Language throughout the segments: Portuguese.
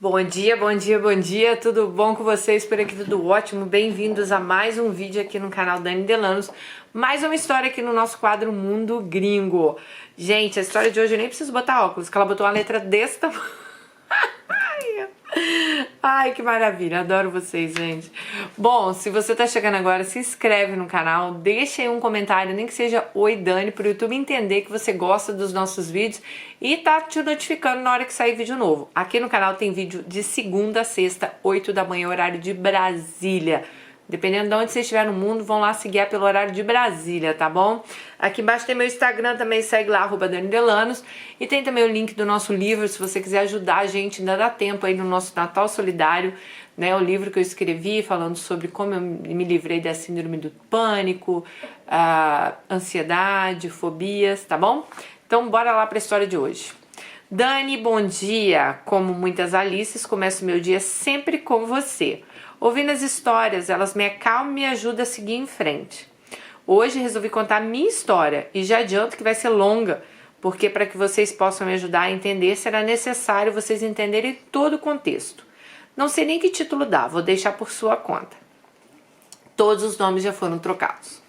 Bom dia, bom dia, bom dia, tudo bom com vocês por aqui? Tudo ótimo, bem-vindos a mais um vídeo aqui no canal Dani Delanos, mais uma história aqui no nosso quadro Mundo Gringo. Gente, a história de hoje eu nem preciso botar óculos, que ela botou uma letra desse tamanho. Ai, que maravilha, adoro vocês, gente. Bom, se você tá chegando agora, se inscreve no canal, deixa aí um comentário, nem que seja Oi Dani, pro YouTube entender que você gosta dos nossos vídeos e tá te notificando na hora que sair vídeo novo. Aqui no canal tem vídeo de segunda a sexta, 8 da manhã, horário de Brasília. Dependendo de onde você estiver no mundo, vão lá seguir pelo horário de Brasília, tá bom? Aqui embaixo tem meu Instagram também, segue lá, @DaniDelanos. E tem também o link do nosso livro, se você quiser ajudar a gente, ainda dá tempo aí no nosso Natal Solidário, né? O livro que eu escrevi falando sobre como eu me livrei da síndrome do pânico, ansiedade, fobias, tá bom? Então bora lá para a história de hoje. Dani, bom dia! Como muitas Alices, começo meu dia sempre com você. Ouvindo as histórias, elas me acalmam e me ajudam a seguir em frente. Hoje resolvi contar a minha história e já adianto que vai ser longa, porque para que vocês possam me ajudar a entender, será necessário vocês entenderem todo o contexto. Não sei nem que título dá, vou deixar por sua conta. Todos os nomes já foram trocados.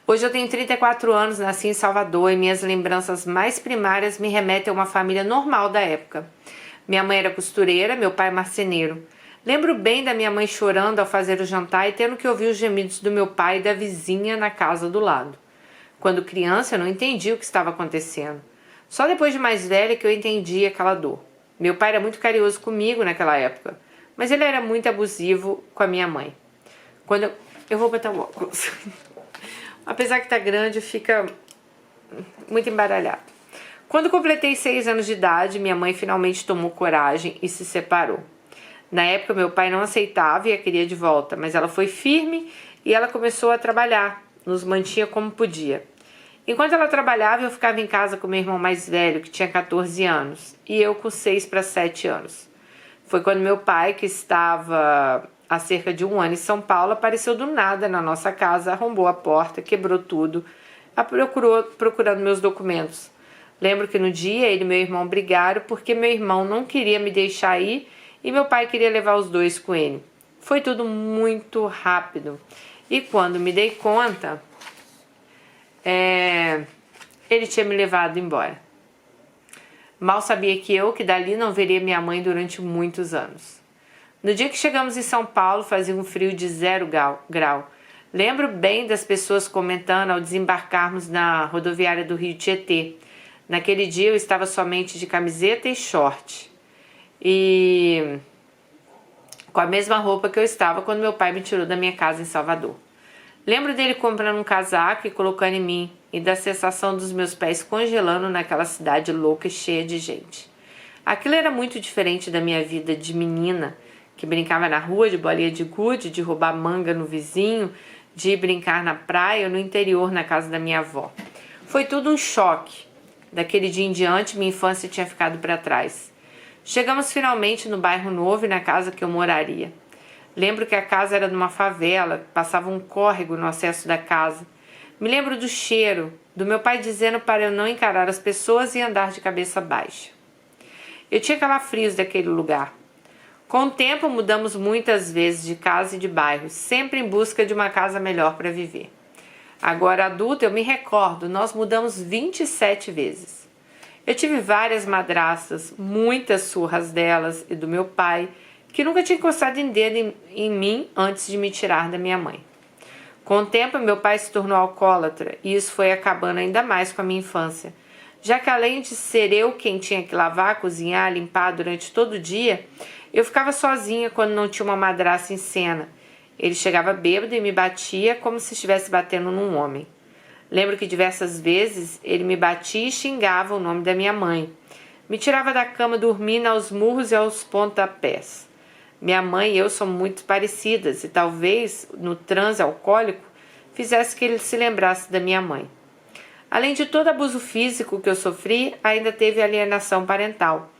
Hoje eu tenho 34 anos, nasci em Salvador e minhas lembranças mais primárias me remetem a uma família normal da época. Minha mãe era costureira, meu pai marceneiro. Lembro bem da minha mãe chorando ao fazer o jantar e tendo que ouvir os gemidos do meu pai e da vizinha na casa do lado. Quando criança eu não entendi o que estava acontecendo. Só depois de mais velha que eu entendi aquela dor. Meu pai era muito carinhoso comigo naquela época, mas ele era muito abusivo com a minha mãe. Quando eu vou botar o óculos. Apesar que tá grande, fica muito embaralhado. Quando completei 6 anos de idade, minha mãe finalmente tomou coragem e se separou. Na época, meu pai não aceitava e a queria de volta, mas ela foi firme e ela começou a trabalhar, nos mantinha como podia. Enquanto ela trabalhava, eu ficava em casa com meu irmão mais velho, que tinha 14 anos, e eu com 6 para 7 anos. Foi quando meu pai, que estava há cerca de 1 ano em São Paulo, apareceu do nada na nossa casa, arrombou a porta, quebrou tudo, procurando meus documentos. Lembro que no dia ele e meu irmão brigaram porque meu irmão não queria me deixar ir e meu pai queria levar os dois com ele. Foi tudo muito rápido. E quando me dei conta, ele tinha me levado embora. Mal sabia que dali não veria minha mãe durante muitos anos. No dia que chegamos em São Paulo, fazia um frio de 0 grau. Lembro bem das pessoas comentando ao desembarcarmos na rodoviária do Rio Tietê. Naquele dia eu estava somente de camiseta e short. E com a mesma roupa que eu estava quando meu pai me tirou da minha casa em Salvador. Lembro dele comprando um casaco e colocando em mim, e da sensação dos meus pés congelando naquela cidade louca e cheia de gente. Aquilo era muito diferente da minha vida de menina, que brincava na rua de bolinha de gude, de roubar manga no vizinho, de ir brincar na praia ou no interior na casa da minha avó. Foi tudo um choque. Daquele dia em diante, minha infância tinha ficado para trás. Chegamos finalmente no bairro novo e na casa que eu moraria. Lembro que a casa era numa favela, passava um córrego no acesso da casa. Me lembro do cheiro, do meu pai dizendo para eu não encarar as pessoas e andar de cabeça baixa. Eu tinha calafrios daquele lugar. Com o tempo mudamos muitas vezes de casa e de bairro, sempre em busca de uma casa melhor para viver. Agora adulta, eu me recordo, nós mudamos 27 vezes. Eu tive várias madrastas, muitas surras delas e do meu pai, que nunca tinha encostado em dedo em mim antes de me tirar da minha mãe. Com o tempo, meu pai se tornou alcoólatra e isso foi acabando ainda mais com a minha infância, já que além de ser eu quem tinha que lavar, cozinhar, limpar durante todo o dia, eu ficava sozinha quando não tinha uma madrasta em cena. Ele chegava bêbado e me batia como se estivesse batendo num homem. Lembro que diversas vezes ele me batia e xingava o nome da minha mãe. Me tirava da cama dormindo aos murros e aos pontapés. Minha mãe e eu somos muito parecidas e talvez, no transe alcoólico, fizesse que ele se lembrasse da minha mãe. Além de todo abuso físico que eu sofri, ainda teve alienação parental.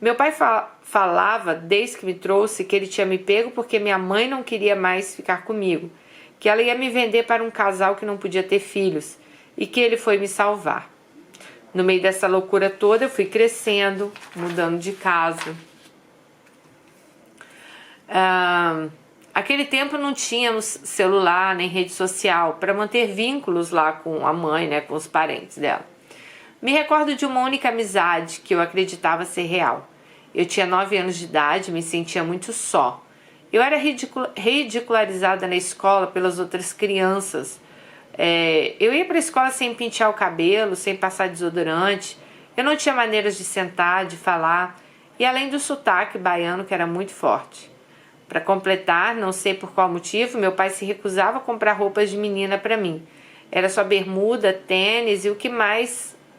Meu pai falava, desde que me trouxe, que ele tinha me pego porque minha mãe não queria mais ficar comigo, que ela ia me vender para um casal que não podia ter filhos e que ele foi me salvar. No meio dessa loucura toda, eu fui crescendo, mudando de casa. Aquele tempo não tínhamos celular nem rede social para manter vínculos lá com a mãe, né, com os parentes dela. Me recordo de uma única amizade que eu acreditava ser real. Eu tinha 9 anos de idade e me sentia muito só. Eu era ridicularizada na escola pelas outras crianças. Eu ia para a escola sem pentear o cabelo, sem passar desodorante. Eu não tinha maneiras de sentar, de falar, e além do sotaque baiano que era muito forte. Para completar, não sei por qual motivo, meu pai se recusava a comprar roupas de menina para mim. Era só bermuda, tênis e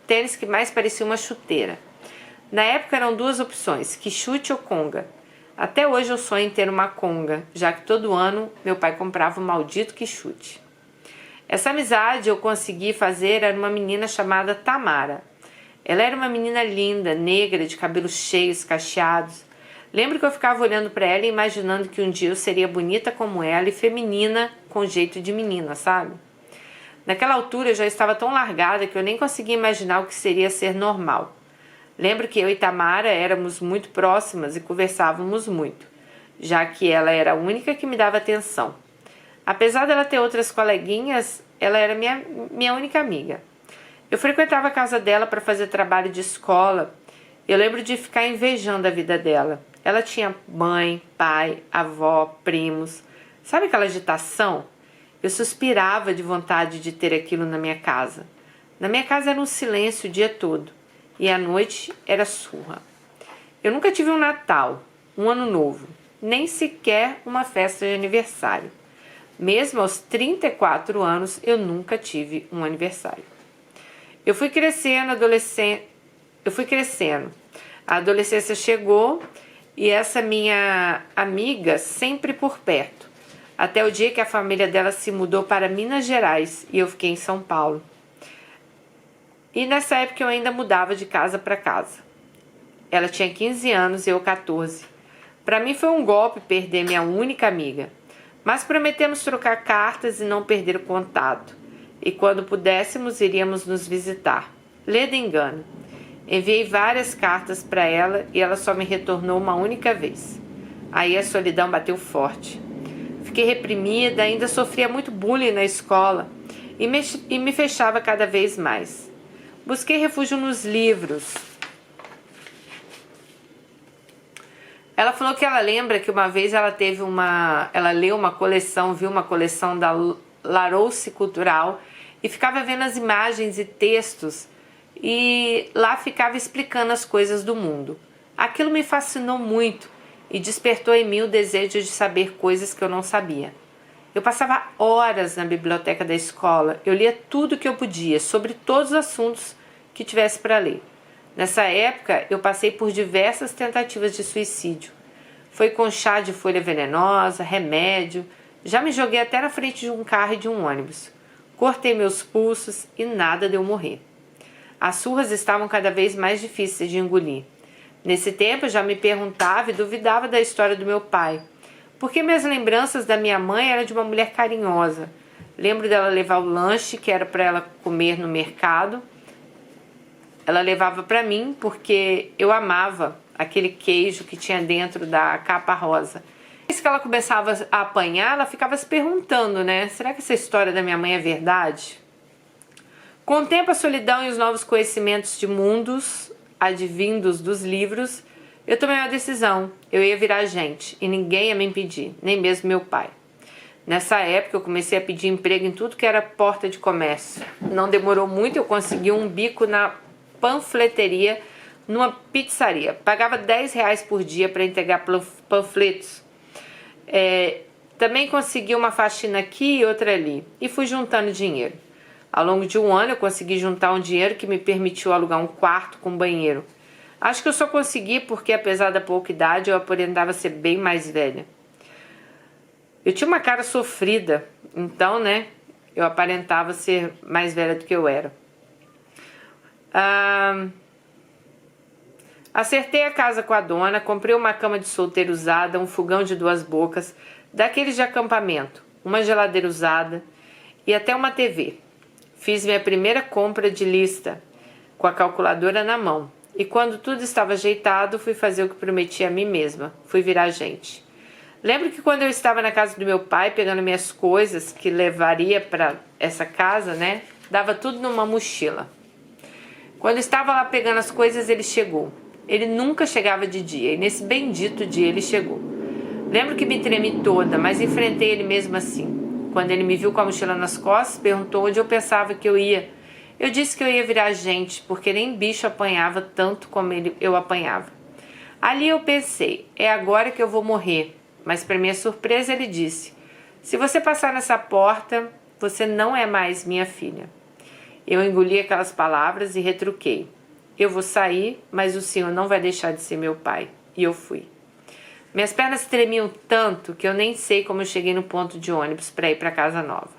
tênis que mais parecia uma chuteira. Na época eram 2 opções, quichute ou conga. Até hoje eu sonho em ter uma conga, já que todo ano meu pai comprava um maldito quichute. Essa amizade eu consegui fazer era uma menina chamada Tamara. Ela era uma menina linda, negra, de cabelos cheios, cacheados. Lembro que eu ficava olhando para ela e imaginando que um dia eu seria bonita como ela e feminina com jeito de menina, sabe? Naquela altura eu já estava tão largada que eu nem conseguia imaginar o que seria ser normal. Lembro que eu e Tamara éramos muito próximas e conversávamos muito, já que ela era a única que me dava atenção. Apesar dela ter outras coleguinhas, ela era minha única amiga. Eu frequentava a casa dela para fazer trabalho de escola. Eu lembro de ficar invejando a vida dela. Ela tinha mãe, pai, avó, primos. Sabe aquela agitação? Eu suspirava de vontade de ter aquilo na minha casa. Na minha casa era um silêncio o dia todo. E à noite era surra. Eu nunca tive um Natal, um Ano Novo, nem sequer uma festa de aniversário. Mesmo aos 34 anos, eu nunca tive um aniversário. Eu fui crescendo. A adolescência chegou e essa minha amiga sempre por perto. Até o dia que a família dela se mudou para Minas Gerais e eu fiquei em São Paulo. E nessa época eu ainda mudava de casa para casa. Ela tinha 15 anos e eu 14. Para mim foi um golpe perder minha única amiga. Mas prometemos trocar cartas e não perder o contato. E quando pudéssemos, iríamos nos visitar. Leda engano. Enviei várias cartas para ela e ela só me retornou uma única vez. Aí a solidão bateu forte. Fiquei reprimida, ainda sofria muito bullying na escola e me fechava cada vez mais. Busquei refúgio nos livros. Ela falou que ela lembra que uma vez ela leu uma coleção, viu uma coleção da Larousse Cultural e ficava vendo as imagens e textos e lá ficava explicando as coisas do mundo. Aquilo me fascinou muito e despertou em mim o desejo de saber coisas que eu não sabia. Eu passava horas na biblioteca da escola, eu lia tudo que eu podia, sobre todos os assuntos que tivesse para ler. Nessa época, eu passei por diversas tentativas de suicídio. Foi com chá de folha venenosa, remédio, já me joguei até na frente de um carro e de um ônibus. Cortei meus pulsos e nada deu morrer. As surras estavam cada vez mais difíceis de engolir. Nesse tempo, eu já me perguntava e duvidava da história do meu pai, porque minhas lembranças da minha mãe eram de uma mulher carinhosa. Lembro dela levar o lanche que era para ela comer no mercado. Ela levava para mim porque eu amava aquele queijo que tinha dentro da capa rosa. Depois que ela começava a apanhar, ela ficava se perguntando, né? Será que essa história da minha mãe é verdade? Com o tempo, a solidão e os novos conhecimentos de mundos advindos dos livros, eu tomei uma decisão. Eu ia virar gente e ninguém ia me impedir, nem mesmo meu pai. Nessa época, eu comecei a pedir emprego em tudo que era porta de comércio. Não demorou muito, eu consegui um bico na panfleteria numa pizzaria. Pagava R$10 por dia para entregar panfletos. Também consegui uma faxina aqui e outra ali. E fui juntando dinheiro. Ao longo de um ano eu consegui juntar um dinheiro que me permitiu alugar um quarto com banheiro. Acho que eu só consegui porque, apesar da pouca idade, eu aparentava ser bem mais velha. Eu tinha uma cara sofrida, então, né, eu aparentava ser mais velha do que eu era. Acertei a casa com a dona, comprei uma cama de solteiro usada, um fogão de 2 bocas, daqueles de acampamento, uma geladeira usada e até uma TV. Fiz minha primeira compra de lista, com a calculadora na mão. E quando tudo estava ajeitado, fui fazer o que prometi a mim mesma. Fui virar gente. Lembro que quando eu estava na casa do meu pai, pegando minhas coisas que levaria para essa casa, né? Dava tudo numa mochila. Quando eu estava lá pegando as coisas, ele chegou. Ele nunca chegava de dia, e nesse bendito dia ele chegou. Lembro que me tremi toda, mas enfrentei ele mesmo assim. Quando ele me viu com a mochila nas costas, perguntou onde eu pensava que eu ia. Eu disse que eu ia virar gente, porque nem bicho apanhava tanto como eu apanhava. Ali eu pensei, é agora que eu vou morrer. Mas para minha surpresa ele disse, se você passar nessa porta, você não é mais minha filha. Eu engoli aquelas palavras e retruquei. Eu vou sair, mas o senhor não vai deixar de ser meu pai. E eu fui. Minhas pernas tremiam tanto que eu nem sei como eu cheguei no ponto de ônibus para ir para casa nova.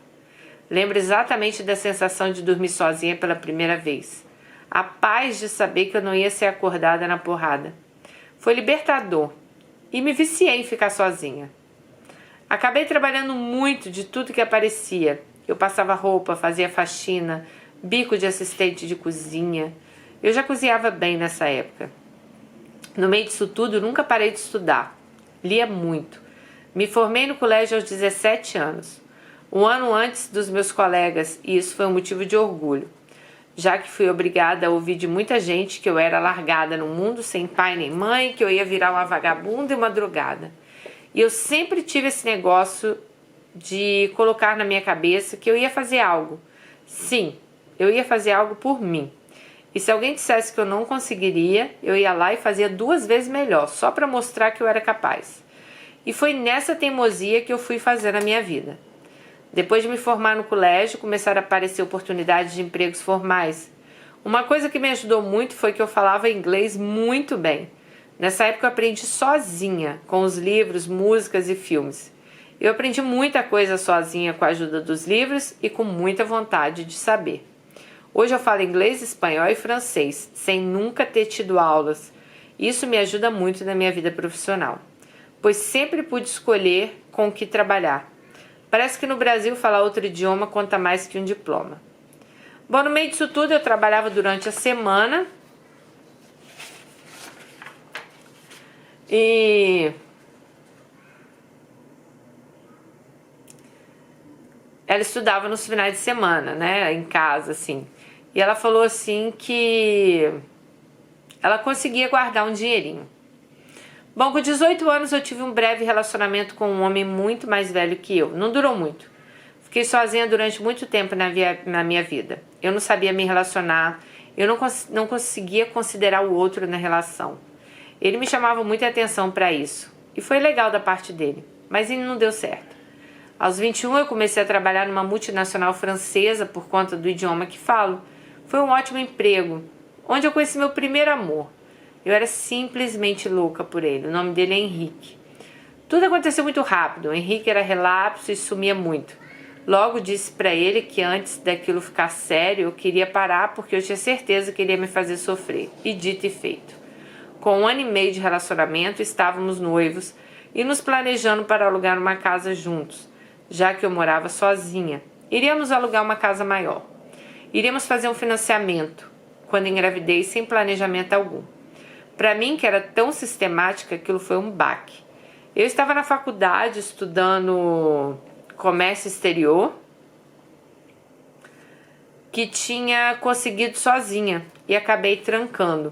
Lembro exatamente da sensação de dormir sozinha pela primeira vez. A paz de saber que eu não ia ser acordada na porrada. Foi libertador e me viciei em ficar sozinha. Acabei trabalhando muito de tudo que aparecia. Eu passava roupa, fazia faxina, bico de assistente de cozinha. Eu já cozinhava bem nessa época. No meio disso tudo, nunca parei de estudar. Lia muito. Me formei no colégio aos 17 anos. Um ano antes dos meus colegas, e isso foi um motivo de orgulho, já que fui obrigada a ouvir de muita gente que eu era largada no mundo sem pai nem mãe, que eu ia virar uma vagabunda e uma drogada. E eu sempre tive esse negócio de colocar na minha cabeça que eu ia fazer algo. Sim, eu ia fazer algo por mim. E se alguém dissesse que eu não conseguiria, eu ia lá e fazia 2 vezes melhor, só para mostrar que eu era capaz. E foi nessa teimosia que eu fui fazer a minha vida. Depois de me formar no colégio, começaram a aparecer oportunidades de empregos formais. Uma coisa que me ajudou muito foi que eu falava inglês muito bem. Nessa época eu aprendi sozinha, com os livros, músicas e filmes. Eu aprendi muita coisa sozinha com a ajuda dos livros e com muita vontade de saber. Hoje eu falo inglês, espanhol e francês, sem nunca ter tido aulas. Isso me ajuda muito na minha vida profissional, pois sempre pude escolher com o que trabalhar. Parece que no Brasil falar outro idioma conta mais que um diploma. Bom, no meio disso tudo eu trabalhava durante a semana e ela estudava nos finais de semana, né, em casa, assim. E ela falou assim que ela conseguia guardar um dinheirinho. Bom, com 18 anos eu tive um breve relacionamento com um homem muito mais velho que eu. Não durou muito. Fiquei sozinha durante muito tempo na minha vida. Eu não sabia me relacionar, eu não conseguia considerar o outro na relação. Ele me chamava muita atenção para isso. E foi legal da parte dele, mas ele não deu certo. Aos 21 eu comecei a trabalhar numa multinacional francesa por conta do idioma que falo. Foi um ótimo emprego, onde eu conheci meu primeiro amor. Eu era simplesmente louca por ele. O nome dele é Henrique. Tudo aconteceu muito rápido. O Henrique era relapso e sumia muito. Logo disse para ele que antes daquilo ficar sério, eu queria parar porque eu tinha certeza que ele ia me fazer sofrer. E dito e feito. Com 1 ano e meio de relacionamento, estávamos noivos e nos planejando para alugar uma casa juntos, já que eu morava sozinha. Iríamos alugar uma casa maior. Iríamos fazer um financiamento, quando engravidei sem planejamento algum. Para mim, que era tão sistemática, aquilo foi um baque. Eu estava na faculdade estudando comércio exterior, que tinha conseguido sozinha e acabei trancando,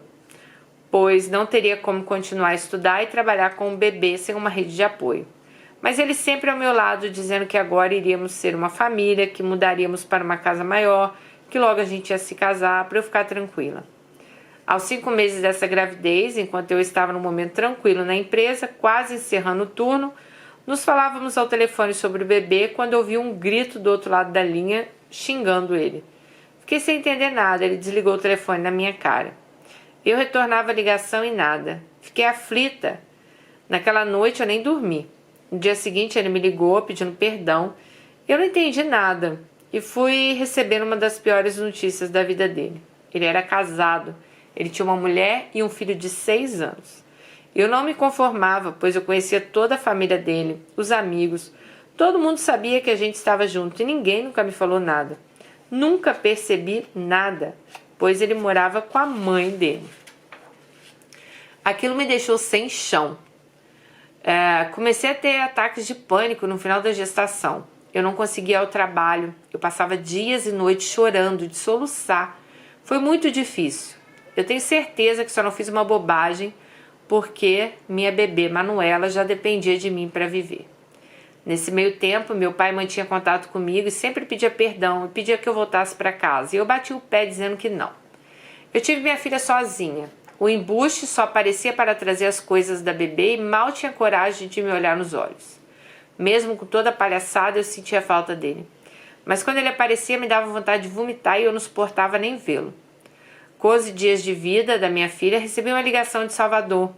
pois não teria como continuar a estudar e trabalhar com um bebê sem uma rede de apoio. Mas ele sempre ao meu lado, dizendo que agora iríamos ser uma família, que mudaríamos para uma casa maior, que logo a gente ia se casar, para eu ficar tranquila. Aos 5 meses dessa gravidez, enquanto eu estava num momento tranquilo na empresa, quase encerrando o turno, nos falávamos ao telefone sobre o bebê quando ouvi um grito do outro lado da linha, xingando ele. Fiquei sem entender nada, ele desligou o telefone na minha cara. Eu retornava a ligação e nada. Fiquei aflita. Naquela noite eu nem dormi. No dia seguinte ele me ligou pedindo perdão. Eu não entendi nada e fui receber uma das piores notícias da vida dele. Ele era casado. Ele tinha uma mulher e um filho de 6 anos. Eu não me conformava, pois eu conhecia toda a família dele, os amigos. Todo mundo sabia que a gente estava junto e ninguém nunca me falou nada. Nunca percebi nada, pois ele morava com a mãe dele. Aquilo me deixou sem chão. Comecei a ter ataques de pânico no final da gestação. Eu não conseguia ir ao trabalho, eu passava dias e noites chorando, de soluçar. Foi muito difícil. Eu tenho certeza que só não fiz uma bobagem porque minha bebê Manuela já dependia de mim para viver. Nesse meio tempo, meu pai mantinha contato comigo e sempre pedia perdão e pedia que eu voltasse para casa. E eu bati o pé dizendo que não. Eu tive minha filha sozinha. O embuste só aparecia para trazer as coisas da bebê e mal tinha coragem de me olhar nos olhos. Mesmo com toda a palhaçada, eu sentia falta dele. Mas quando ele aparecia, me dava vontade de vomitar e eu não suportava nem vê-lo. Com 11 dias de vida da minha filha, recebi uma ligação de Salvador,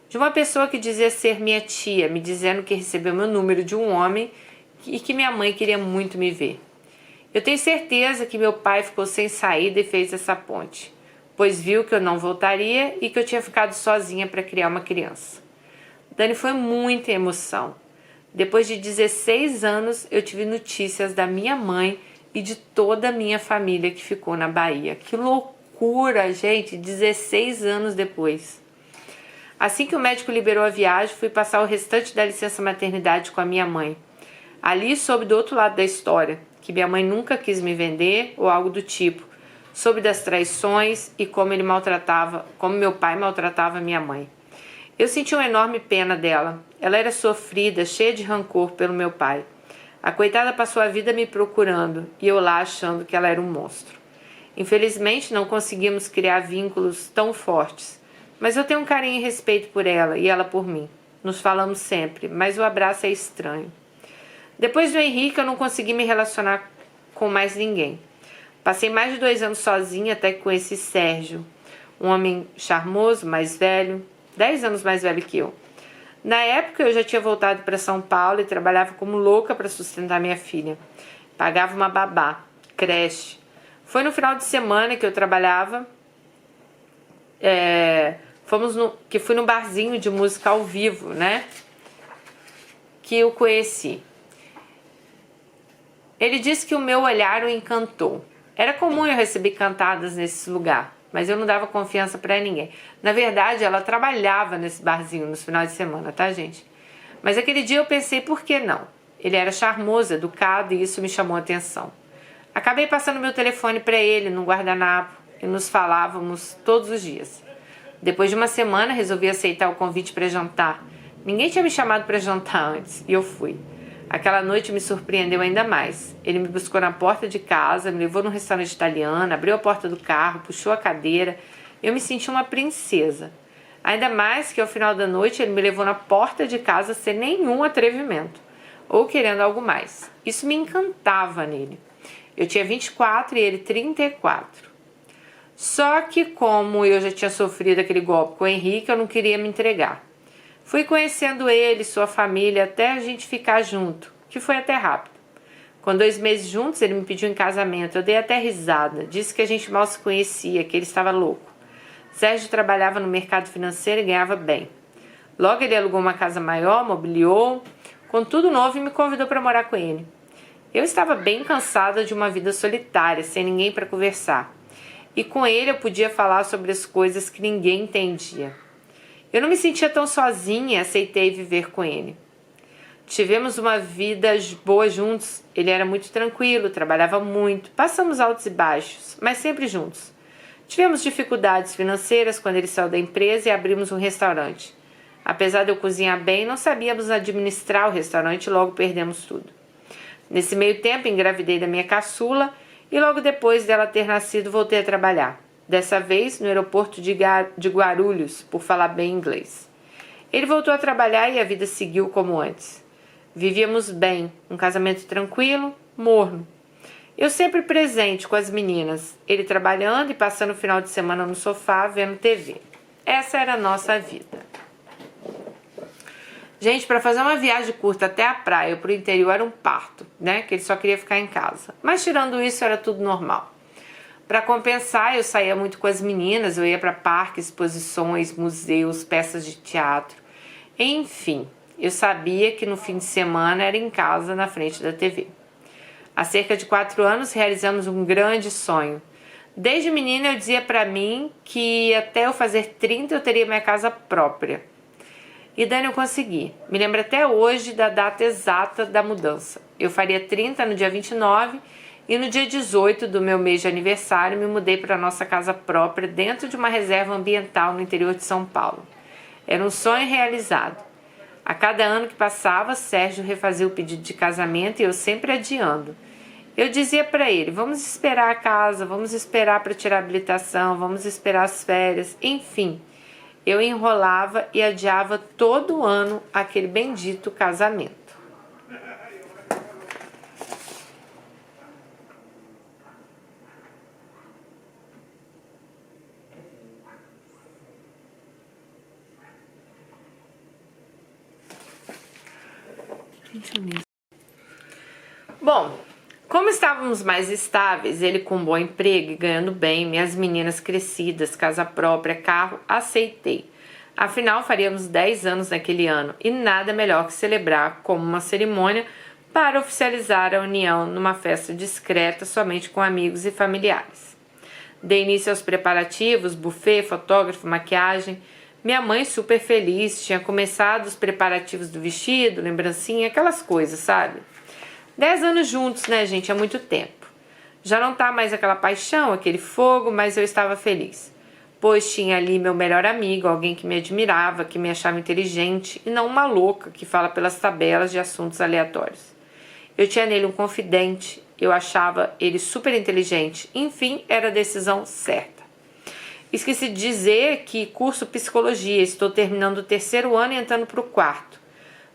de uma pessoa que dizia ser minha tia, me dizendo que recebeu meu número de um homem e que minha mãe queria muito me ver. Eu tenho certeza que meu pai ficou sem saída e fez essa ponte, pois viu que eu não voltaria e que eu tinha ficado sozinha para criar uma criança. Dani, foi muita emoção. Depois de 16 anos, eu tive notícias da minha mãe e de toda a minha família que ficou na Bahia. Que loucura, gente, 16 anos depois. Assim que o médico liberou a viagem, fui passar o restante da licença maternidade com a minha mãe. Ali soube do outro lado da história, que minha mãe nunca quis me vender ou algo do tipo. Soube das traições e como meu pai maltratava minha mãe. Eu senti uma enorme pena dela. Ela era sofrida, cheia de rancor pelo meu pai. A coitada passou a vida me procurando e eu lá achando que ela era um monstro. Infelizmente não conseguimos criar vínculos tão fortes, mas eu tenho um carinho e respeito por ela e ela por mim. Nos falamos sempre, mas o abraço é estranho. Depois do Henrique eu não consegui me relacionar com mais ninguém. Passei mais de 2 anos sozinha até que conheci Sérgio, um homem charmoso, mais velho, 10 anos mais velho que eu. Na época eu já tinha voltado para São Paulo e trabalhava como louca para sustentar minha filha. Pagava uma babá, creche. Foi no final de semana que eu trabalhava, que fui no barzinho de música ao vivo, né? Que eu conheci. Ele disse que o meu olhar o encantou. Era comum eu receber cantadas nesse lugar, mas eu não dava confiança pra ninguém. Na verdade, ela trabalhava nesse barzinho nos finais de semana, tá, gente? Mas aquele dia eu pensei, por que não? Ele era charmoso, educado e isso me chamou a atenção. Acabei passando meu telefone pra ele num guardanapo e nos falávamos todos os dias. Depois de uma semana, resolvi aceitar o convite para jantar. Ninguém tinha me chamado para jantar antes e eu fui. Aquela noite me surpreendeu ainda mais. Ele me buscou na porta de casa, me levou num restaurante italiano, abriu a porta do carro, puxou a cadeira. Eu me senti uma princesa. Ainda mais que ao final da noite ele me levou na porta de casa sem nenhum atrevimento, ou querendo algo mais. Isso me encantava nele. Eu tinha 24 e ele 34. Só que como eu já tinha sofrido aquele golpe com o Henrique, eu não queria me entregar. Fui conhecendo ele, sua família, até a gente ficar junto, que foi até rápido. Com 2 meses juntos, ele me pediu em casamento. Eu dei até risada. Disse que a gente mal se conhecia, que ele estava louco. Sérgio trabalhava no mercado financeiro e ganhava bem. Logo ele alugou uma casa maior, mobiliou, com tudo novo e me convidou para morar com ele. Eu estava bem cansada de uma vida solitária, sem ninguém para conversar. E com ele eu podia falar sobre as coisas que ninguém entendia. Eu não me sentia tão sozinha e aceitei viver com ele. Tivemos uma vida boa juntos. Ele era muito tranquilo, trabalhava muito. Passamos altos e baixos, mas sempre juntos. Tivemos dificuldades financeiras quando ele saiu da empresa e abrimos um restaurante. Apesar de eu cozinhar bem, não sabíamos administrar o restaurante e logo perdemos tudo. Nesse meio tempo, engravidei da minha caçula e logo depois dela ter nascido, voltei a trabalhar. Dessa vez no aeroporto de Guarulhos, por falar bem inglês. Ele voltou a trabalhar e a vida seguiu como antes. Vivíamos bem, um casamento tranquilo, morno. Eu sempre presente com as meninas, ele trabalhando e passando o final de semana no sofá vendo TV. Essa era a nossa vida. Gente, para fazer uma viagem curta até a praia ou pro interior era um parto, né? Que ele só queria ficar em casa. Mas tirando isso era tudo normal. Para compensar, eu saía muito com as meninas, eu ia para parques, exposições, museus, peças de teatro. Enfim, eu sabia que no fim de semana era em casa, na frente da TV. Há cerca de 4 anos realizamos um grande sonho. Desde menina eu dizia para mim que até eu fazer 30 eu teria minha casa própria. E Dani, eu consegui. Me lembro até hoje da data exata da mudança. Eu faria 30 no dia 29 e no dia 18 do meu mês de aniversário me mudei para a nossa casa própria dentro de uma reserva ambiental no interior de São Paulo. Era um sonho realizado. A cada ano que passava, Sérgio refazia o pedido de casamento e eu sempre adiando. Eu dizia para ele, vamos esperar a casa, vamos esperar para tirar a habilitação, vamos esperar as férias, enfim. Eu enrolava e adiava todo ano aquele bendito casamento. Bom, como estávamos mais estáveis, ele com um bom emprego e ganhando bem, minhas meninas crescidas, casa própria, carro, aceitei. Afinal, faríamos 10 anos naquele ano e nada melhor que celebrar como uma cerimônia para oficializar a união numa festa discreta somente com amigos e familiares. Dei início aos preparativos, buffet, fotógrafo, maquiagem. Minha mãe super feliz, tinha começado os preparativos do vestido, lembrancinha, aquelas coisas, sabe? 10 anos juntos, né, gente? É muito tempo. Já não tá mais aquela paixão, aquele fogo, mas eu estava feliz. Pois tinha ali meu melhor amigo, alguém que me admirava, que me achava inteligente e não uma louca que fala pelas tabelas de assuntos aleatórios. Eu tinha nele um confidente, eu achava ele super inteligente. Enfim, era a decisão certa. Esqueci de dizer que curso psicologia, estou terminando o 3º ano e entrando para o 4º.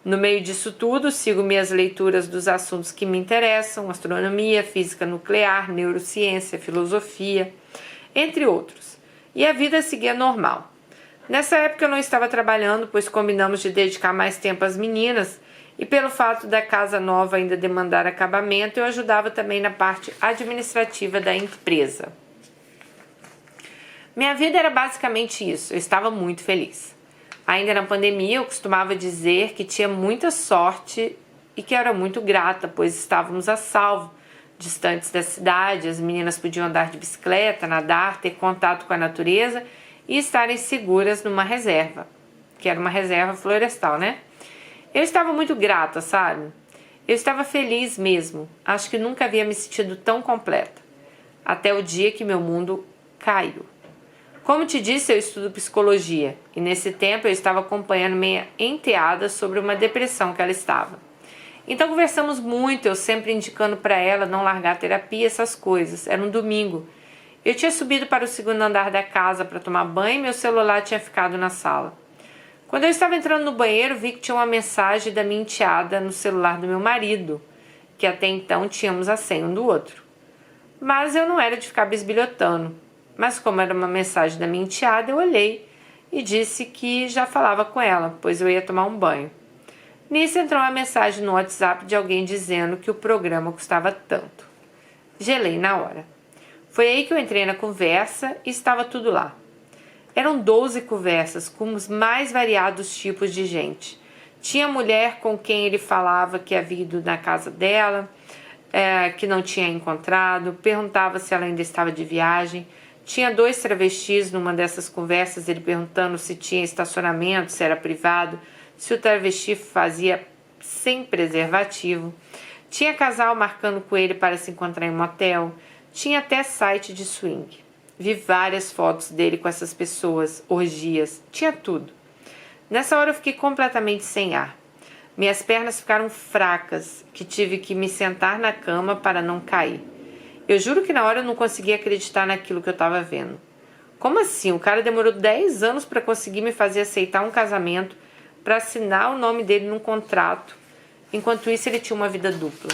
No meio disso tudo, sigo minhas leituras dos assuntos que me interessam, astronomia, física nuclear, neurociência, filosofia, entre outros. E a vida seguia normal. Nessa época eu não estava trabalhando, pois combinamos de dedicar mais tempo às meninas, e pelo fato da casa nova ainda demandar acabamento, eu ajudava também na parte administrativa da empresa. Minha vida era basicamente isso, eu estava muito feliz. Ainda na pandemia, eu costumava dizer que tinha muita sorte e que era muito grata, pois estávamos a salvo, distantes da cidade, as meninas podiam andar de bicicleta, nadar, ter contato com a natureza e estarem seguras numa reserva, que era uma reserva florestal, né? Eu estava muito grata, sabe? Eu estava feliz mesmo, acho que nunca havia me sentido tão completa, até o dia que meu mundo caiu. Como te disse, eu estudo psicologia e nesse tempo eu estava acompanhando minha enteada sobre uma depressão que ela estava. Então conversamos muito, eu sempre indicando para ela não largar a terapia, essas coisas. Era um domingo. Eu tinha subido para o 2º andar da casa para tomar banho e meu celular tinha ficado na sala. Quando eu estava entrando no banheiro, vi que tinha uma mensagem da minha enteada no celular do meu marido, que até então tínhamos a senha um do outro. Mas eu não era de ficar bisbilhotando. Mas como era uma mensagem da minha enteada, eu olhei e disse que já falava com ela, pois eu ia tomar um banho. Nisso entrou uma mensagem no WhatsApp de alguém dizendo que o programa custava tanto. Gelei na hora. Foi aí que eu entrei na conversa e estava tudo lá. Eram 12 conversas com os mais variados tipos de gente. Tinha mulher com quem ele falava que havia ido na casa dela, que não tinha encontrado, perguntava se ela ainda estava de viagem. Tinha 2 travestis numa dessas conversas, ele perguntando se tinha estacionamento, se era privado, se o travesti fazia sem preservativo. Tinha casal marcando com ele para se encontrar em um motel. Tinha até site de swing. Vi várias fotos dele com essas pessoas, orgias, tinha tudo. Nessa hora eu fiquei completamente sem ar. Minhas pernas ficaram fracas, que tive que me sentar na cama para não cair. Eu juro que na hora eu não conseguia acreditar naquilo que eu estava vendo. Como assim? O cara demorou 10 anos para conseguir me fazer aceitar um casamento, para assinar o nome dele num contrato. Enquanto isso, ele tinha uma vida dupla.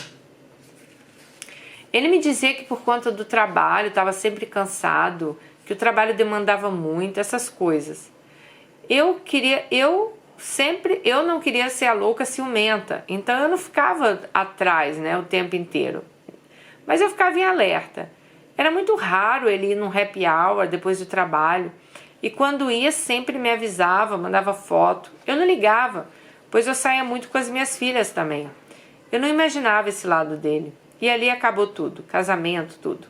Ele me dizia que por conta do trabalho estava sempre cansado, que o trabalho demandava muito, essas coisas. Eu não queria ser a louca ciumenta, então eu não ficava atrás, né, o tempo inteiro. Mas eu ficava em alerta. Era muito raro ele ir num happy hour depois do trabalho. E quando ia, sempre me avisava, mandava foto. Eu não ligava, pois eu saía muito com as minhas filhas também. Eu não imaginava esse lado dele. E ali acabou tudo, casamento, tudo.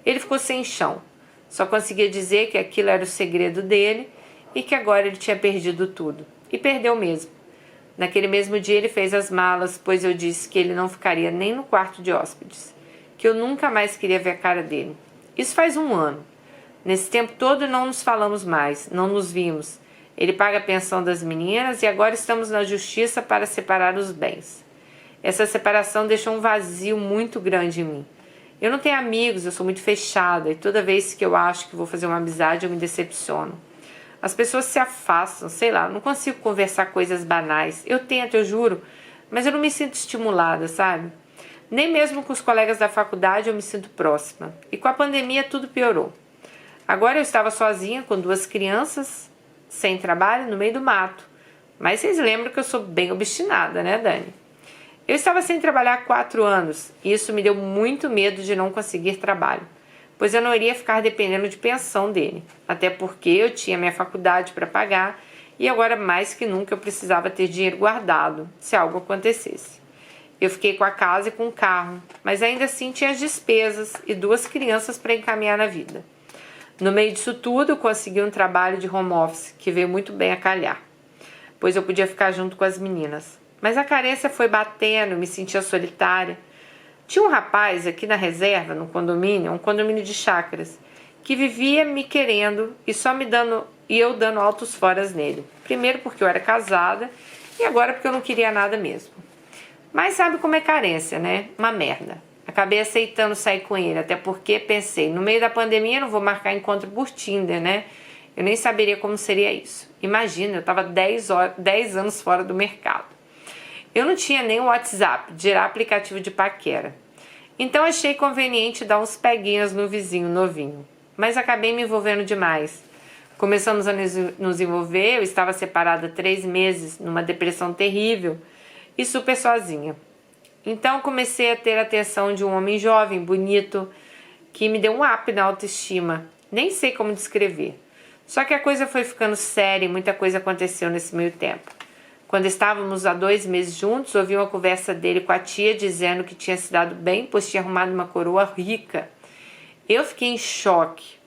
Ele ficou sem chão. Só conseguia dizer que aquilo era o segredo dele e que agora ele tinha perdido tudo. E perdeu mesmo. Naquele mesmo dia ele fez as malas, pois eu disse que ele não ficaria nem no quarto de hóspedes, que eu nunca mais queria ver a cara dele. Isso faz 1 ano. Nesse tempo todo não nos falamos mais, não nos vimos. Ele paga a pensão das meninas e agora estamos na justiça para separar os bens. Essa separação deixou um vazio muito grande em mim. Eu não tenho amigos, eu sou muito fechada e toda vez que eu acho que vou fazer uma amizade eu me decepciono. As pessoas se afastam, sei lá, não consigo conversar coisas banais. Eu tento, eu juro, mas eu não me sinto estimulada, sabe? Nem mesmo com os colegas da faculdade eu me sinto próxima. E com a pandemia tudo piorou. Agora eu estava sozinha com 2 crianças, sem trabalho, no meio do mato. Mas vocês lembram que eu sou bem obstinada, né, Dani? Eu estava sem trabalhar há 4 anos e isso me deu muito medo de não conseguir trabalho, pois eu não iria ficar dependendo de pensão dele, até porque eu tinha minha faculdade para pagar e agora mais que nunca eu precisava ter dinheiro guardado se algo acontecesse. Eu fiquei com a casa e com o carro, mas ainda assim tinha as despesas e 2 crianças para encaminhar na vida. No meio disso tudo, eu consegui um trabalho de home office que veio muito bem a calhar, pois eu podia ficar junto com as meninas. Mas a carência foi batendo, me sentia solitária. Tinha um rapaz aqui na reserva, no condomínio, um condomínio de chácaras, que vivia me querendo e só me dando e eu dando altos foras nele. Primeiro porque eu era casada e agora porque eu não queria nada mesmo. Mas sabe como é carência, né? Uma merda. Acabei aceitando sair com ele, até porque pensei, no meio da pandemia eu não vou marcar encontro por Tinder, né? Eu nem saberia como seria isso. Imagina, eu estava 10 anos fora do mercado. Eu não tinha nem o WhatsApp, dirá aplicativo de paquera. Então achei conveniente dar uns peguinhas no vizinho novinho. Mas acabei me envolvendo demais. Começamos a nos envolver, eu estava separada há 3 meses, numa depressão terrível e super sozinha. Então comecei a ter a atenção de um homem jovem, bonito, que me deu um up na autoestima. Nem sei como descrever. Só que a coisa foi ficando séria e muita coisa aconteceu nesse meio tempo. Quando estávamos há 2 meses juntos, ouvi uma conversa dele com a tia dizendo que tinha se dado bem, pois tinha arrumado uma coroa rica. Eu fiquei em choque.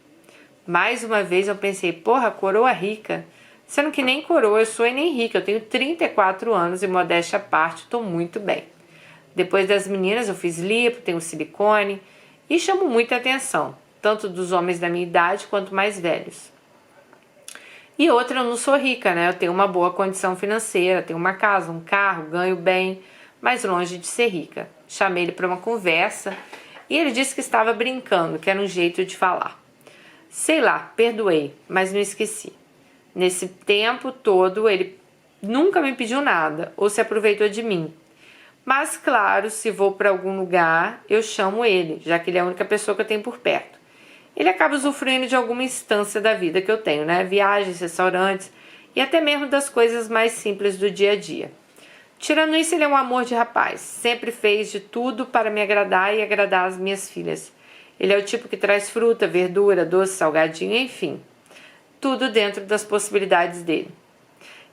Mais uma vez eu pensei, porra, coroa rica. Sendo que nem coroa eu sou e nem rica. Eu tenho 34 anos e modéstia à parte, estou muito bem. Depois das meninas eu fiz lipo, tenho silicone e chamo muita atenção, tanto dos homens da minha idade quanto mais velhos. E outra, eu não sou rica, né? Eu tenho uma boa condição financeira, tenho uma casa, um carro, ganho bem, mas longe de ser rica. Chamei ele para uma conversa e ele disse que estava brincando, que era um jeito de falar. Sei lá, perdoei, mas não esqueci. Nesse tempo todo, ele nunca me pediu nada ou se aproveitou de mim. Mas, claro, se vou para algum lugar, eu chamo ele, já que ele é a única pessoa que eu tenho por perto. Ele acaba usufruindo de alguma instância da vida que eu tenho, né? Viagens, restaurantes e até mesmo das coisas mais simples do dia a dia. Tirando isso, ele é um amor de rapaz. Sempre fez de tudo para me agradar e agradar as minhas filhas. Ele é o tipo que traz fruta, verdura, doce, salgadinho, enfim. Tudo dentro das possibilidades dele.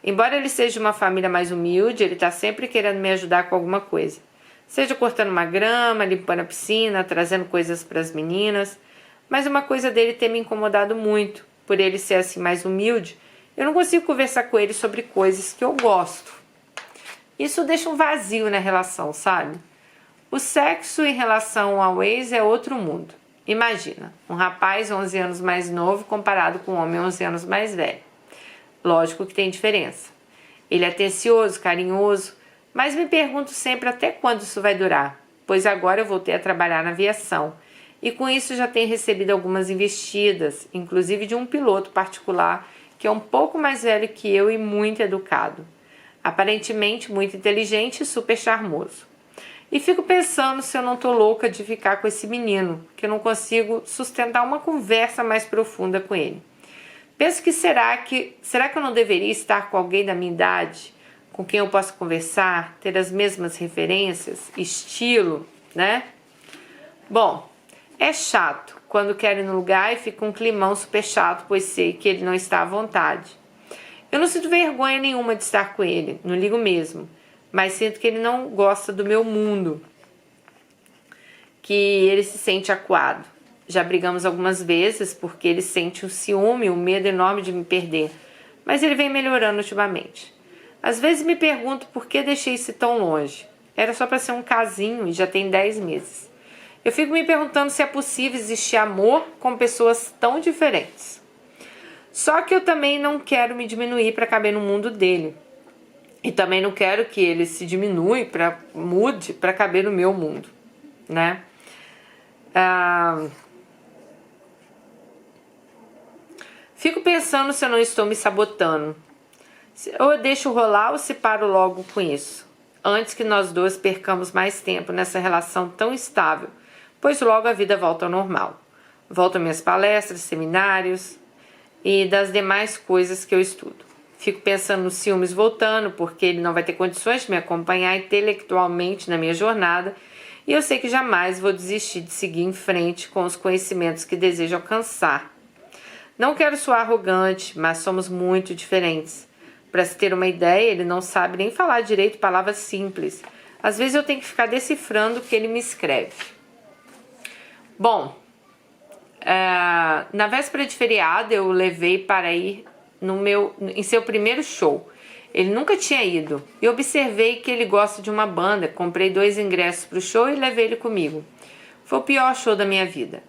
Embora ele seja de uma família mais humilde, ele está sempre querendo me ajudar com alguma coisa. Seja cortando uma grama, limpando a piscina, trazendo coisas para as meninas. Mas uma coisa dele tem me incomodado muito, por ele ser assim mais humilde, eu não consigo conversar com ele sobre coisas que eu gosto. Isso deixa um vazio na relação, sabe? O sexo em relação ao ex é outro mundo. Imagina, um rapaz 11 anos mais novo comparado com um homem 11 anos mais velho. Lógico que tem diferença. Ele é atencioso, carinhoso, mas me pergunto sempre até quando isso vai durar, pois agora eu voltei a trabalhar na aviação. E com isso já tenho recebido algumas investidas, inclusive de um piloto particular que é um pouco mais velho que eu e muito educado. Aparentemente muito inteligente e super charmoso. E fico pensando se eu não tô louca de ficar com esse menino, que eu não consigo sustentar uma conversa mais profunda com ele. Penso que será que eu não deveria estar com alguém da minha idade, com quem eu possa conversar, ter as mesmas referências, estilo, né? Bom, é chato quando quero ir no lugar e fica um climão super chato, pois sei que ele não está à vontade. Eu não sinto vergonha nenhuma de estar com ele, não ligo mesmo, mas sinto que ele não gosta do meu mundo, que ele se sente acuado. Já brigamos algumas vezes porque ele sente um ciúme, um medo enorme de me perder, mas ele vem melhorando ultimamente. Às vezes me pergunto por que deixei isso tão longe. Era só para ser um casinho e já tem 10 meses. Eu fico me perguntando se é possível existir amor com pessoas tão diferentes. Só que eu também não quero me diminuir para caber no mundo dele. E também não quero que ele se mude para caber no meu mundo, né? Fico pensando se eu não estou me sabotando. Ou eu deixo rolar ou se paro logo com isso, antes que nós dois percamos mais tempo nessa relação tão estável, pois logo a vida volta ao normal. Volto às minhas palestras, seminários e das demais coisas que eu estudo. Fico pensando nos ciúmes voltando, porque ele não vai ter condições de me acompanhar intelectualmente na minha jornada, e eu sei que jamais vou desistir de seguir em frente com os conhecimentos que desejo alcançar. Não quero soar arrogante, mas somos muito diferentes. Para se ter uma ideia, ele não sabe nem falar direito palavras simples. Às vezes eu tenho que ficar decifrando o que ele me escreve. Bom, na véspera de feriado eu o levei para ir em seu primeiro show. Ele nunca tinha ido. E observei que ele gosta de uma banda. Comprei 2 ingressos para o show e levei ele comigo. Foi o pior show da minha vida.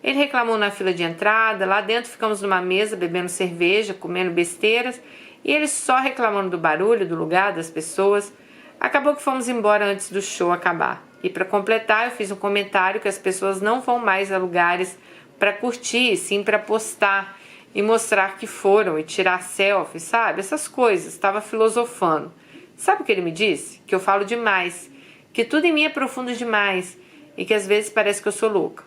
Ele reclamou na fila de entrada. Lá dentro ficamos numa mesa bebendo cerveja, comendo besteiras. E ele só reclamando do barulho, do lugar, das pessoas. Acabou que fomos embora antes do show acabar. E para completar, eu fiz um comentário que as pessoas não vão mais a lugares para curtir, sim para postar e mostrar que foram e tirar selfie, sabe? Essas coisas. Estava filosofando. Sabe o que ele me disse? Que eu falo demais, que tudo em mim é profundo demais e que às vezes parece que eu sou louca.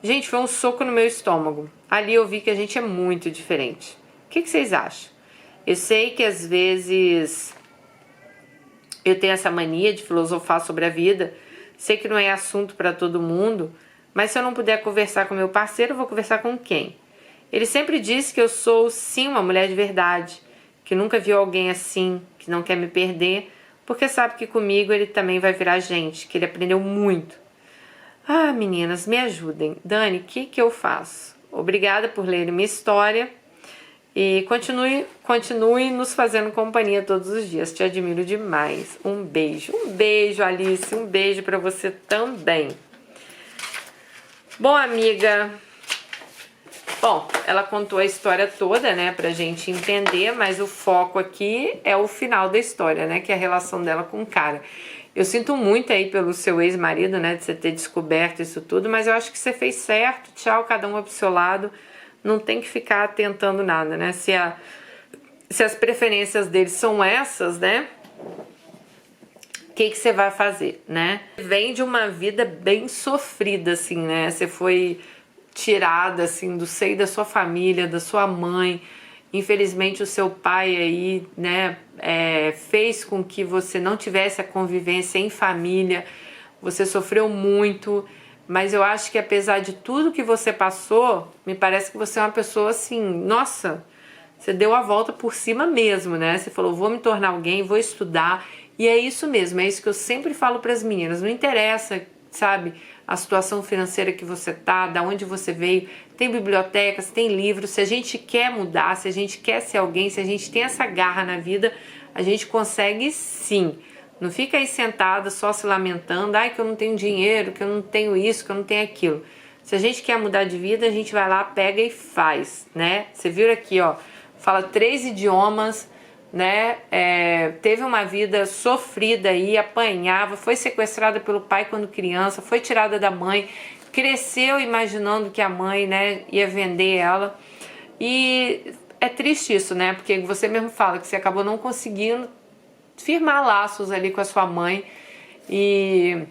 Gente, foi um soco no meu estômago. Ali eu vi que a gente é muito diferente. O que vocês acham? Eu sei que às vezes eu tenho essa mania de filosofar sobre a vida. Sei que não é assunto para todo mundo, mas se eu não puder conversar com meu parceiro, eu vou conversar com quem? Ele sempre disse que eu sou sim uma mulher de verdade, que nunca viu alguém assim, que não quer me perder, porque sabe que comigo ele também vai virar gente, que ele aprendeu muito. Ah, meninas, me ajudem. Dani, o que eu faço? Obrigada por ler minha história. E continue nos fazendo companhia todos os dias. Te admiro demais. Um beijo. Um beijo, Alice. Um beijo pra você também. Bom, amiga. Bom, ela contou a história toda, né? Pra gente entender. Mas o foco aqui é o final da história, né? Que é a relação dela com o cara. Eu sinto muito aí pelo seu ex-marido, né? De você ter descoberto isso tudo. Mas eu acho que você fez certo. Tchau, cada um pro seu lado. Não tem que ficar tentando nada, né? Se as preferências deles são essas, né? O que você vai fazer, né? Vem de uma vida bem sofrida, assim, né? Você foi tirada, assim, do seio da sua família, da sua mãe. Infelizmente, o seu pai aí, né? Fez com que você não tivesse a convivência em família. Você sofreu muito. Mas eu acho que apesar de tudo que você passou, me parece que você é uma pessoa assim, nossa, você deu a volta por cima mesmo, né? Você falou, vou me tornar alguém, vou estudar. E é isso mesmo, é isso que eu sempre falo para as meninas. Não interessa, sabe, a situação financeira que você tá, da onde você veio. Tem bibliotecas, tem livros. Se a gente quer mudar, se a gente quer ser alguém, se a gente tem essa garra na vida, a gente consegue sim. Não fica aí sentada só se lamentando, ai que eu não tenho dinheiro, que eu não tenho isso, que eu não tenho aquilo. Se a gente quer mudar de vida, a gente vai lá, pega e faz, né? Você viu aqui, ó, fala 3 idiomas, né? Teve uma vida sofrida aí, apanhava, foi sequestrada pelo pai quando criança, foi tirada da mãe, cresceu imaginando que a mãe, né, ia vender ela. E é triste isso, né? Porque você mesmo fala que você acabou não conseguindo firmar laços ali com a sua mãe e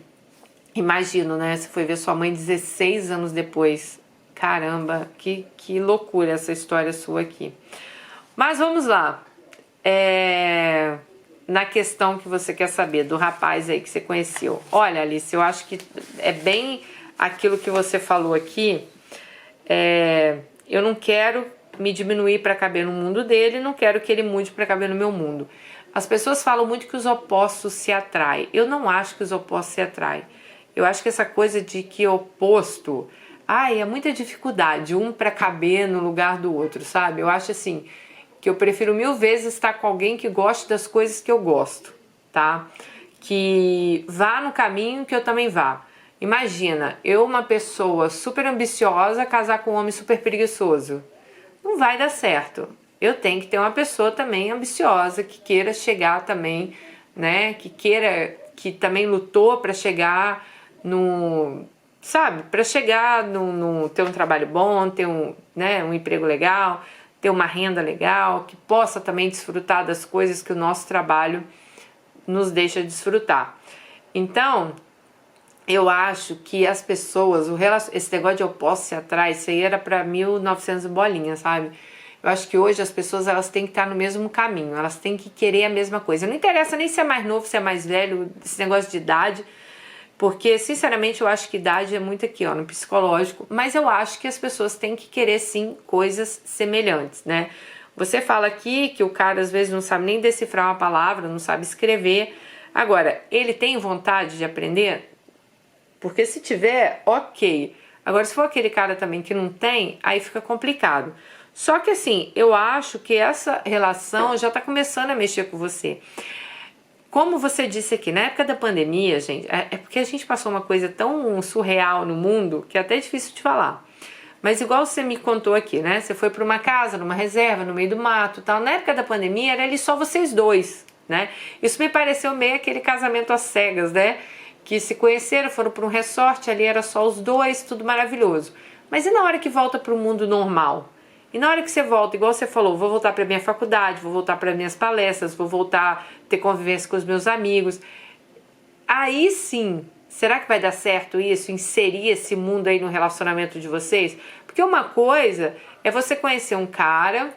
imagino, né? Você foi ver sua mãe 16 anos depois. Caramba, que loucura essa história sua aqui. Mas vamos lá. Na questão que você quer saber do rapaz aí que você conheceu. Olha, Alice, eu acho que é bem aquilo que você falou aqui. Eu não quero me diminuir para caber no mundo dele, não quero que ele mude para caber no meu mundo. As pessoas falam muito que os opostos se atraem. Eu não acho que os opostos se atraem. Eu acho que essa coisa de que oposto, é muita dificuldade, um para caber no lugar do outro, sabe? Eu acho assim, que eu prefiro 1000 vezes estar com alguém que goste das coisas que eu gosto, tá? Que vá no caminho que eu também vá. Imagina, eu, uma pessoa super ambiciosa, casar com um homem super preguiçoso. Não vai dar certo. Eu tenho que ter uma pessoa também ambiciosa, que queira chegar também, né? Que também lutou para chegar no, sabe? Para chegar no ter um trabalho bom, ter um emprego legal, ter uma renda legal, que possa também desfrutar das coisas que o nosso trabalho nos deixa desfrutar. Então, eu acho que as pessoas, esse negócio de opostos se atrai, isso aí era para 1900 bolinhas, sabe? Eu acho que hoje as pessoas elas têm que estar no mesmo caminho, elas têm que querer a mesma coisa. Não interessa nem se é mais novo, se é mais velho, esse negócio de idade, porque sinceramente eu acho que idade é muito aqui, ó, no psicológico, mas eu acho que as pessoas têm que querer sim coisas semelhantes, né? Você fala aqui que o cara às vezes não sabe nem decifrar uma palavra, não sabe escrever. Agora, ele tem vontade de aprender? Porque se tiver, ok. Agora, se for aquele cara também que não tem, aí fica complicado. Só que assim, eu acho que essa relação já tá começando a mexer com você. Como você disse aqui, na época da pandemia, gente, é porque a gente passou uma coisa tão surreal no mundo que é até difícil de falar. Mas igual você me contou aqui, né? Você foi para uma casa, numa reserva, no meio do mato e tal. Na época da pandemia era ali só vocês dois, né? Isso me pareceu meio aquele casamento às cegas, né? Que se conheceram, foram para um resort, ali era só os dois, tudo maravilhoso. Mas e na hora que volta para o mundo normal? E na hora que você volta, igual você falou, vou voltar para minha faculdade, vou voltar para minhas palestras, vou voltar a ter convivência com os meus amigos. Aí sim, será que vai dar certo isso? Inserir esse mundo aí no relacionamento de vocês? Porque uma coisa é você conhecer um cara,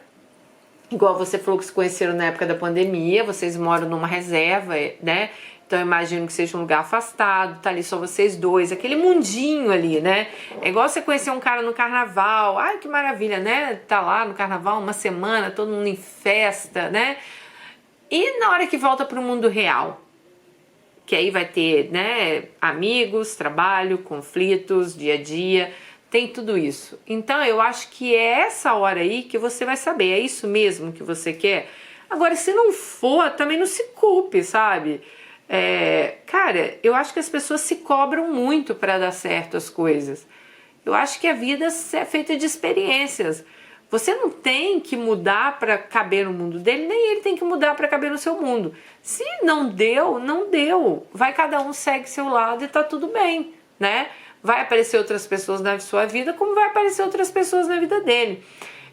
igual você falou que se conheceram na época da pandemia, vocês moram numa reserva, né? Então eu imagino que seja um lugar afastado, tá ali só vocês dois, aquele mundinho ali, né? É igual você conhecer um cara no carnaval, ai que maravilha, né? Tá lá no carnaval uma semana, todo mundo em festa, né? E na hora que volta pro mundo real? Que aí vai ter, né, amigos, trabalho, conflitos, dia a dia, tem tudo isso. Então eu acho que é essa hora aí que você vai saber, é isso mesmo que você quer? Agora, se não for, também não se culpe, sabe? Cara, eu acho que as pessoas se cobram muito para dar certo as coisas. Eu acho que a vida é feita de experiências. Você não tem que mudar para caber no mundo dele, nem ele tem que mudar para caber no seu mundo. Se não deu, não deu. Vai, cada um segue seu lado e tá tudo bem, né? Vai aparecer outras pessoas na sua vida, como vai aparecer outras pessoas na vida dele.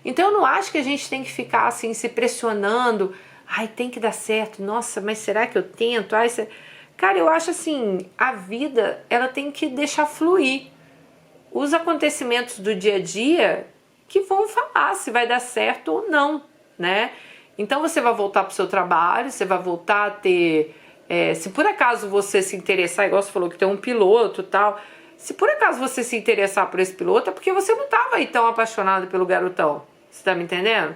Então eu não acho que a gente tem que ficar assim se pressionando. Ai, tem que dar certo. Nossa, mas será que eu tento? Ai, cara, eu acho assim, a vida, ela tem que deixar fluir. Os acontecimentos do dia a dia que vão falar se vai dar certo ou não, né? Então você vai voltar para o seu trabalho, você vai voltar a ter... se por acaso você se interessar, igual você falou que tem um piloto e tal, se por acaso você se interessar por esse piloto, é porque você não estava aí tão apaixonado pelo garotão. Você tá me entendendo?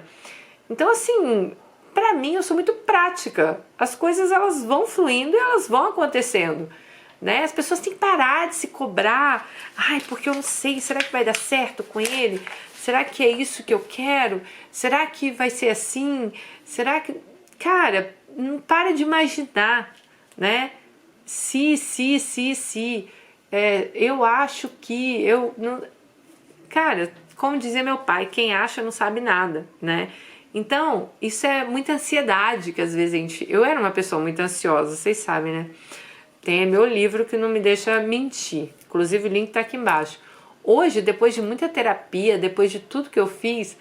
Então assim, pra mim eu sou muito prática. As coisas elas vão fluindo e elas vão acontecendo. Né? As pessoas têm que parar de se cobrar. Ai, porque eu não sei, será que vai dar certo com ele? Será que é isso que eu quero? Será que vai ser assim? Será que... Cara, não para de imaginar, né? Se. Eu acho que... Cara, como dizia meu pai, quem acha não sabe nada, né? Então, isso é muita ansiedade que às vezes a gente... Eu era uma pessoa muito ansiosa, vocês sabem, né? Tem meu livro que não me deixa mentir. Inclusive o link tá aqui embaixo. Hoje, depois de muita terapia, depois de tudo que eu fiz,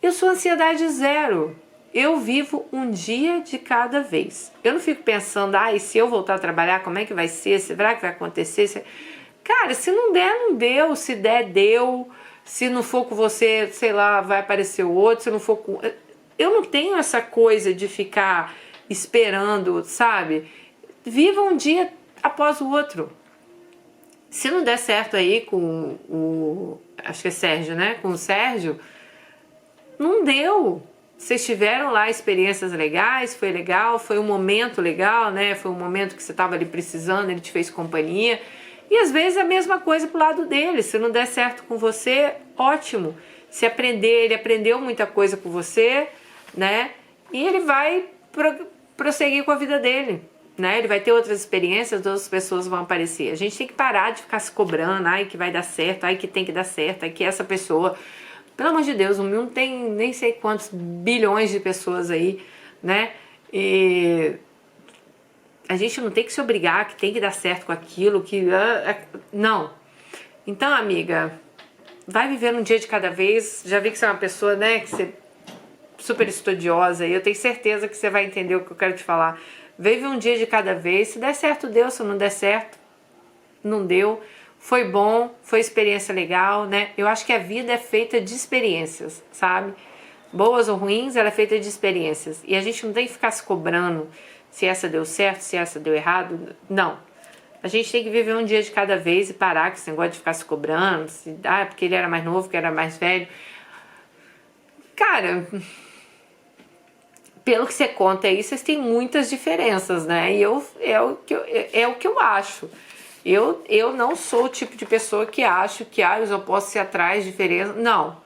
eu sou ansiedade zero. Eu vivo um dia de cada vez. Eu não fico pensando, e se eu voltar a trabalhar, como é que vai ser? Será que vai acontecer? Cara, se não der, não deu. Se der, deu. Se não for com você, sei lá, vai aparecer o outro. Se não for com... Eu não tenho essa coisa de ficar esperando, sabe? Viva um dia após o outro. Se não der certo aí com acho que é Sérgio, né? Com o Sérgio, não deu. Vocês tiveram lá experiências legais, foi legal, foi um momento legal, né? Foi um momento que você estava ali precisando, ele te fez companhia. E às vezes é a mesma coisa pro lado dele. Se não der certo com você, ótimo. Se aprender, ele aprendeu muita coisa com você, né? E ele vai prosseguir com a vida dele, né? Ele vai ter outras experiências, outras pessoas vão aparecer. A gente tem que parar de ficar se cobrando, ai que vai dar certo, ai que tem que dar certo, ai que essa pessoa... Pelo amor de Deus, o mundo tem nem sei quantos bilhões de pessoas aí, né? E a gente não tem que se obrigar, que tem que dar certo com aquilo, que... Não. Então, amiga, vai viver um dia de cada vez. Já vi que você é uma pessoa, né, que você é super estudiosa, e eu tenho certeza que você vai entender o que eu quero te falar. Vive um dia de cada vez. Se der certo, deu. Se não der certo, não deu. Foi bom, foi experiência legal, né? Eu acho que a vida é feita de experiências, sabe? Boas ou ruins, ela é feita de experiências. E a gente não tem que ficar se cobrando se essa deu certo, se essa deu errado. Não. A gente tem que viver um dia de cada vez e parar com esse negócio de ficar se cobrando. Porque ele era mais novo, que era mais velho. Cara, pelo que você conta aí, vocês têm muitas diferenças, né? E é o que eu acho. Eu não sou o tipo de pessoa que acho que os opostos se atraem, diferença. Não.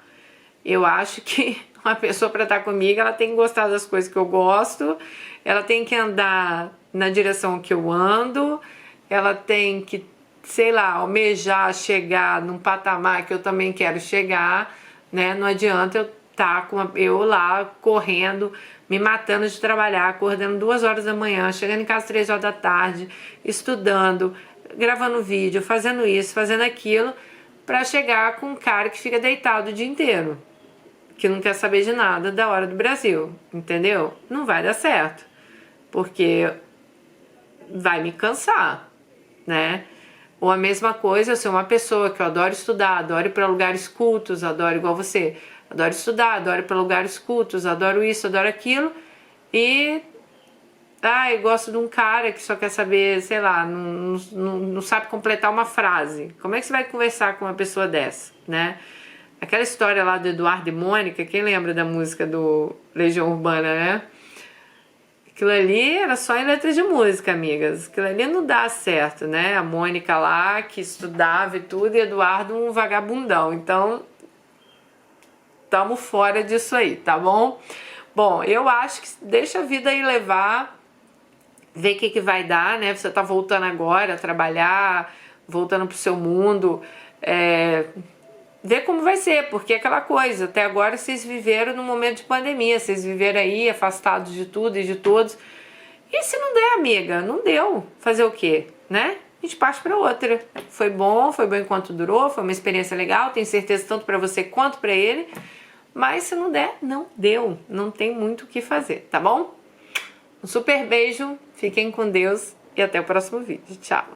Eu acho que uma pessoa para estar comigo, ela tem que gostar das coisas que eu gosto, ela tem que andar na direção que eu ando, ela tem que, sei lá, almejar chegar num patamar que eu também quero chegar, né? Não adianta eu estar eu lá correndo, me matando de trabalhar, acordando 2 horas da manhã, chegando em casa 3 horas da tarde, estudando, gravando vídeo, fazendo isso, fazendo aquilo, pra chegar com um cara que fica deitado o dia inteiro, que não quer saber de nada da hora do Brasil, entendeu? Não vai dar certo, porque vai me cansar, né? Ou a mesma coisa, eu sou uma pessoa que eu adoro estudar, adoro ir para lugares cultos, adoro igual você, adoro estudar, adoro ir para lugares cultos, adoro isso, adoro aquilo, e eu gosto de um cara que só quer saber, sei lá, não sabe completar uma frase. Como é que você vai conversar com uma pessoa dessa, né? Aquela história lá do Eduardo e Mônica, quem lembra da música do Legião Urbana, né? Aquilo ali era só em letra de música, amigas. Aquilo ali não dá certo, né? A Mônica lá, que estudava e tudo, e Eduardo um vagabundão. Então, tamo fora disso aí, tá bom? Bom, eu acho que deixa a vida aí levar, ver o que vai dar, né? Você tá voltando agora a trabalhar, voltando pro seu mundo, ver como vai ser, porque é aquela coisa, até agora vocês viveram num momento de pandemia, vocês viveram aí afastados de tudo e de todos, e se não der, amiga, não deu, fazer o quê, né? A gente parte para outra. Foi bom enquanto durou, foi uma experiência legal, tenho certeza tanto para você quanto para ele, mas se não der, não deu, não tem muito o que fazer, tá bom? Um super beijo, fiquem com Deus e até o próximo vídeo, tchau!